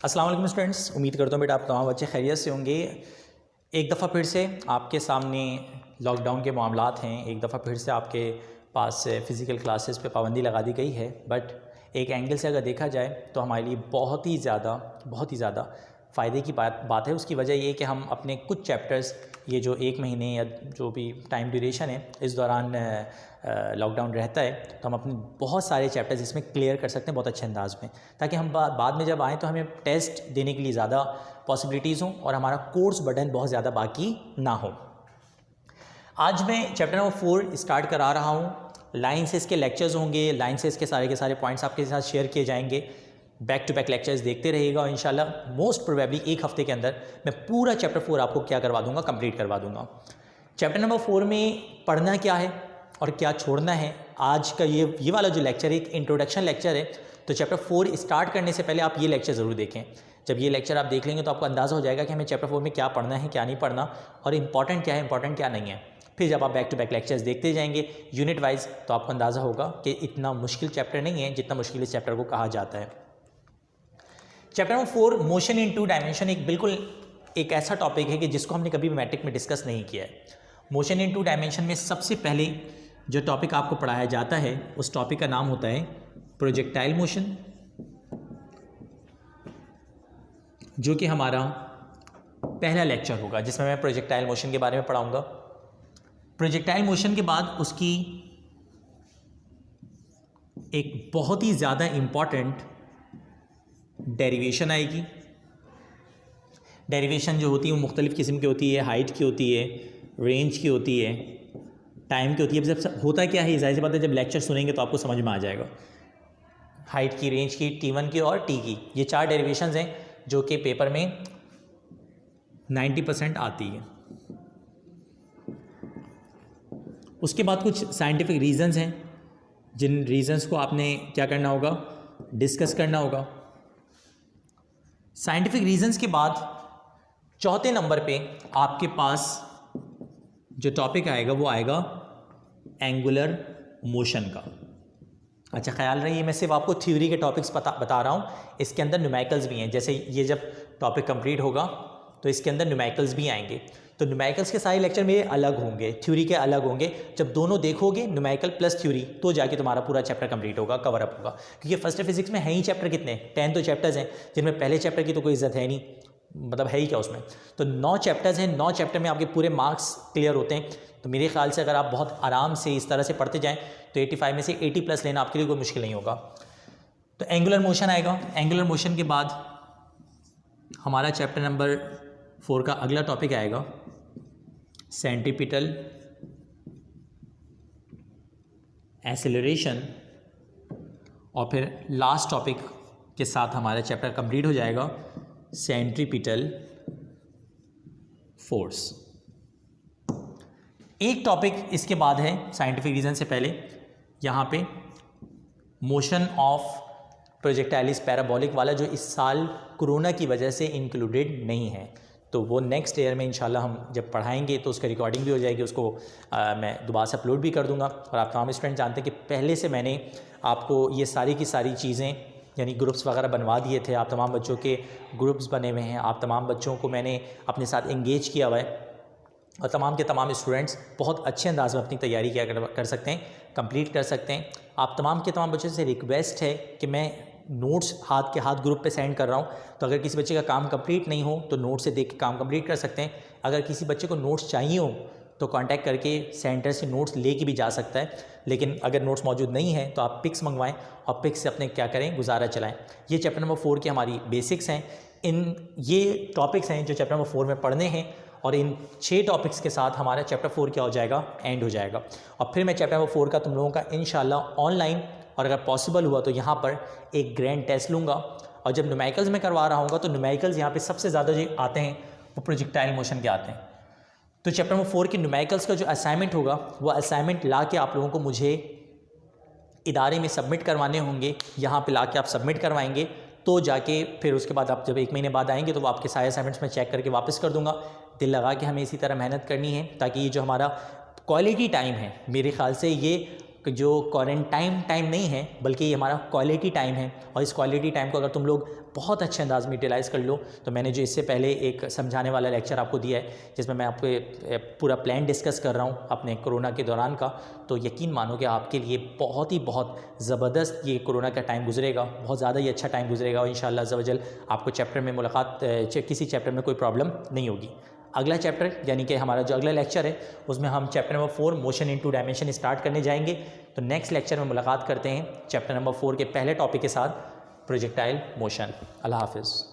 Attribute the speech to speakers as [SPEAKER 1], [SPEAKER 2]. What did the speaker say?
[SPEAKER 1] अस्सलाम वालेकुम स्टूडेंट्स, उम्मीद करता हूँ बेटा आप तमाम बच्चे खैरियत से होंगे। एक दफ़ा फिर से आपके सामने लॉकडाउन के मामलात हैं। एक दफ़ा फिर से आपके पास फ़िज़िकल क्लासेस पे पाबंदी लगा दी गई है। बट एक एंगल से अगर देखा जाए तो हमारे लिए बहुत ही ज़्यादा फ़ायदे की बात है। उसकी वजह ये है कि हम अपने कुछ चैप्टर्स ये जो एक महीने या जो भी टाइम ड्यूरेशन है इस दौरान लॉकडाउन रहता है तो हम अपने बहुत सारे चैप्टर्स इसमें क्लियर कर सकते हैं बहुत अच्छे अंदाज में, ताकि हम बाद में जब आएँ तो हमें टेस्ट देने के लिए ज़्यादा पॉसिबिलिटीज़ हों और हमारा कोर्स बर्डन बहुत ज़्यादा बाकी ना हो। आज मैं चैप्टर नंबर 4 स्टार्ट करा रहा हूँ। लाइन से इसके लेक्चर्स होंगे, लाइन से इसके सारे पॉइंट्स आपके साथ शेयर किए जाएंगे। बैक टू बैक लेक्चर्स देखते रहिएगा और इंशाल्लाह मोस्ट प्रोबेबली एक हफ्ते के अंदर मैं पूरा चैप्टर 4 आपको क्या करवा दूंगा, कंप्लीट करवा दूंगा। चैप्टर नंबर 4 में पढ़ना क्या है और क्या छोड़ना है, आज का ये वाला जो लेक्चर है एक इंट्रोडक्शन लेक्चर है। तो चैप्टर 4 स्टार्ट करने से पहले आप ये लेक्चर ज़रूर देखें। जब ये लेक्चर आप देख लेंगे तो आपको अंदाज़ा हो जाएगा कि हमें चैप्टर 4 में क्या पढ़ना है, क्या नहीं पढ़ना और इंपॉर्टेंट क्या है, इंपॉर्टेंट क्या नहीं है। फिर जब आप बैक टू बैक लेक्चर्स देखते जाएंगे यूनिट वाइज तो आपको अंदाज़ा होगा कि इतना मुश्किल चैप्टर नहीं है जितना मुश्किल इस चैप्टर को कहा जाता है। Chapter number 4 motion in 2 dimension एक ऐसा टॉपिक है कि जिसको हमने कभी भी मैट्रिक में डिस्कस नहीं किया है। मोशन इन 2 डायमेंशन में सबसे पहले जो टॉपिक आपको पढ़ाया जाता है उस टॉपिक का नाम होता है प्रोजेक्टाइल मोशन, जो कि हमारा पहला लेक्चर होगा जिसमें मैं प्रोजेक्टाइल मोशन के बारे में पढ़ाऊंगा। प्रोजेक्टाइल मोशन के बाद उसकी एक बहुत ही ज़्यादा इम्पॉर्टेंट डेरिवेशन आएगी। डेरिवेशन जो होती है वो मुख्तलिफ़ किस्म की होती है, हाइट की होती है, रेंज की होती है, टाइम की होती है। जब होता क्या है ज़ाहिर सी बात है, जब लेक्चर सुनेंगे तो आपको समझ में आ जाएगा। हाइट की, रेंज की, T1 की और T की, ये 4 डेरिवेशंस हैं जो कि पेपर में 90% आती है। उसके बाद कुछ साइंटिफिक रीज़न्स हैं जिन रीज़न्स को आपने क्या करना होगा, डिस्कस करना होगा। साइंटिफिक रीज़न्स के बाद चौथे नंबर पे आपके पास जो टॉपिक आएगा वो आएगा एंगुलर मोशन का। अच्छा, ख्याल रहिए मैं सिर्फ आपको थ्योरी के टॉपिक्स बता रहा हूँ, इसके अंदर न्यूमेरिकल्स भी हैं। जैसे ये जब टॉपिक कंप्लीट होगा तो इसके अंदर न्यूमेरिकल्स भी आएंगे। तो न्यूमेरिकल्स के सारे लेक्चर मेरे अलग होंगे, थ्योरी के अलग होंगे। जब दोनों देखोगे न्यूमेरिकल प्लस थ्योरी तो जाके तुम्हारा पूरा चैप्टर कंप्लीट होगा, कवर अप होगा। क्योंकि फर्स्ट ईयर फिजिक्स में है ही चैप्टर कितने, 10 तो चैप्टर्स हैं जिनमें पहले चैप्टर की तो कोई इज्जत है नहीं, मतलब है ही क्या उसमें। तो 9 चैप्टर्स हैं, 9 चैप्टर में आपके पूरे मार्क्स क्लियर होते हैं। तो मेरे ख्याल से अगर आप बहुत आराम से इस तरह से पढ़ते जाएँ तो 85 में से 80 प्लस लेना आपके लिए कोई मुश्किल नहीं होगा। तो एंगुलर मोशन आएगा। एंगुलर मोशन के बाद हमारा चैप्टर नंबर 4 का अगला टॉपिक आएगा सेंट्रीपिटल एक्सेलरेशन, और फिर लास्ट टॉपिक के साथ हमारा चैप्टर कंप्लीट हो जाएगा सेंट्रीपिटल फोर्स। एक टॉपिक इसके बाद है साइंटिफिक रीज़न से पहले यहाँ पे मोशन ऑफ प्रोजेक्टाइलिस पैराबोलिक वाला, जो इस साल कोरोना की वजह से इंक्लूडेड नहीं है। तो वो नेक्स्ट ईयर में इंशाल्लाह हम जब पढ़ाएंगे तो उसका रिकॉर्डिंग भी हो जाएगी, उसको मैं दोबारा से अपलोड भी कर दूंगा। और आप तमाम स्टूडेंट जानते हैं कि पहले से मैंने आपको ये सारी की सारी चीज़ें यानी ग्रुप्स वगैरह बनवा दिए थे। आप तमाम बच्चों के ग्रुप्स बने हुए हैं, आप तमाम बच्चों को मैंने अपने साथ एंगेज किया हुआ है और तमाम के तमाम स्टूडेंट्स बहुत अच्छे अंदाज में अपनी तैयारी क्या कर सकते हैं, कंप्लीट कर सकते हैं। आप तमाम के तमाम बच्चों से रिक्वेस्ट है कि मैं नोट्स हाथ के हाथ ग्रुप पे सेंड कर रहा हूँ, तो अगर किसी बच्चे का काम कंप्लीट नहीं हो तो नोट से देख के काम कंप्लीट कर सकते हैं। अगर किसी बच्चे को नोट्स चाहिए हो तो कांटेक्ट करके सेंटर से नोट्स लेके भी जा सकता है। लेकिन अगर नोट्स मौजूद नहीं है तो आप पिक्स मंगवाएं और पिक्स से अपने क्या करें, गुजारा चलाएं। ये चैप्टर नंबर 4 की हमारी बेसिक्स हैं। ये टॉपिक्स हैं जो चैप्टर नंबर 4 में पढ़ने हैं और इन 6 टॉपिक्स के साथ हमारा चैप्टर 4 क्या हो जाएगा, एंड हो जाएगा। और फिर मैं चैप्टर नंबर 4 का तुम लोगों का इंशाल्लाह ऑनलाइन और अगर पॉसिबल हुआ तो यहाँ पर एक ग्रैंड टेस्ट लूँगा। और जब न्यूमेरिकल्स में करवा रहा हूँगा तो न्यूमेरिकल्स यहाँ पे सबसे ज़्यादा जो आते हैं वो प्रोजेक्टाइल मोशन के आते हैं। तो चैप्टर नंबर 4 के न्यूमेरिकल्स का जो असाइनमेंट होगा वो असाइनमेंट ला के आप लोगों को मुझे इदारे में सबमिट करवाने होंगे। यहाँ पे ला के आप सबमिट करवाएंगे तो जाके फिर उसके बाद आप जब 1 महीने बाद आएंगे तो वो आपके सारे असाइनमेंट्स में चेक करके वापस कर दूँगा। दिल लगा के हमें इसी तरह मेहनत करनी है ताकि ये जो हमारा क्वालिटी टाइम है, मेरे ख्याल से ये जो क्वारंटाइन टाइम नहीं है बल्कि ये हमारा क्वालिटी टाइम है, और इस क्वालिटी टाइम को अगर तुम लोग बहुत अच्छे अंदाज में यूटिलाइज़ कर लो तो मैंने जो इससे पहले एक समझाने वाला लेक्चर आपको दिया है जिसमें मैं आपको पूरा प्लान डिस्कस कर रहा हूँ अपने कोरोना के दौरान का, तो यकीन मानो कि आपके लिए बहुत ज़बरदस्त ये कोरोना का टाइम गुजरेगा, बहुत ज़्यादा ही अच्छा टाइम गुजरेगा और इंशाअल्लाह अज़्ज़ा वजल आपको चैप्टर में मुलाकात किसी चैप्टर में कोई प्रॉब्लम नहीं होगी। अगला चैप्टर यानी कि हमारा जो अगला लेक्चर है उसमें हम chapter number 4 motion in 2 dimension start करने जाएंगे। तो नेक्स्ट लेक्चर में मुलाकात करते हैं चैप्टर नंबर 4 के पहले टॉपिक के साथ, प्रोजेक्टाइल मोशन। अल्लाह हाफिज़।